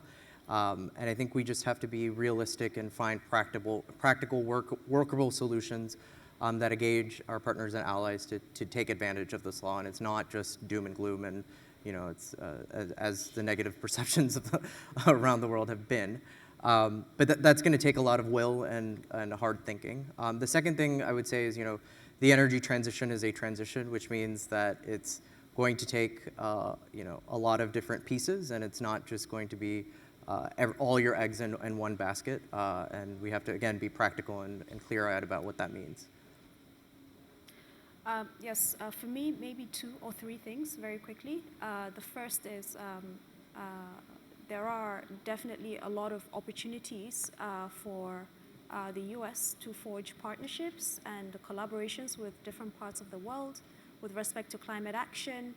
And I think we just have to be realistic and find practical workable solutions that engage our partners and allies to take advantage of this law. And it's not just doom and gloom, and it's as the negative perceptions of around the world have been. But that's going to take a lot of will and hard thinking. The second thing I would say is, the energy transition is a transition, which means that it's going to take, a lot of different pieces, and it's not just going to be all your eggs in one basket. And we have to, again, be practical and clear-eyed about what that means. Yes, for me, maybe 2 or 3 things very quickly. The first is there are definitely a lot of opportunities for the US to forge partnerships and collaborations with different parts of the world with respect to climate action.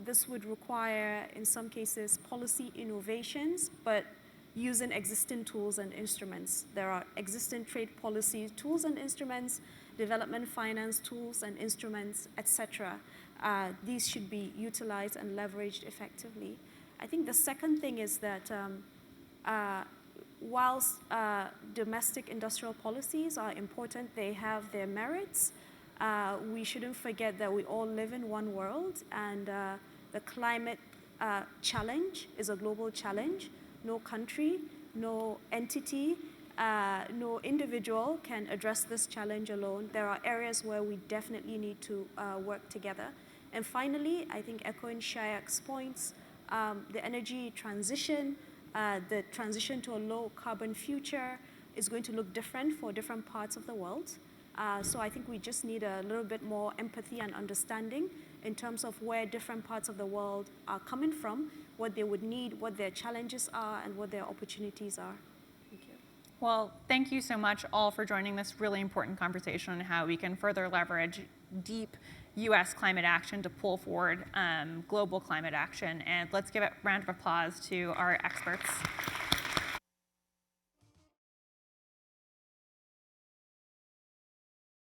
This would require, in some cases, policy innovations, but using existing tools and instruments. There are existing trade policy tools and instruments, development finance tools and instruments, etc. These should be utilized and leveraged effectively. I think the second thing is that whilst domestic industrial policies are important, they have their merits. We shouldn't forget that we all live in one world, and the climate challenge is a global challenge. No country, no entity, no individual can address this challenge alone. There are areas where we definitely need to work together. And finally, I think echoing Shayak's points, the energy transition, the transition to a low carbon future is going to look different for different parts of the world. So I think we just need a little bit more empathy and understanding in terms of where different parts of the world are coming from, what they would need, what their challenges are, and what their opportunities are. Thank you. Well, thank you so much all for joining this really important conversation on how we can further leverage deep U.S. climate action to pull forward global climate action. And let's give a round of applause to our experts.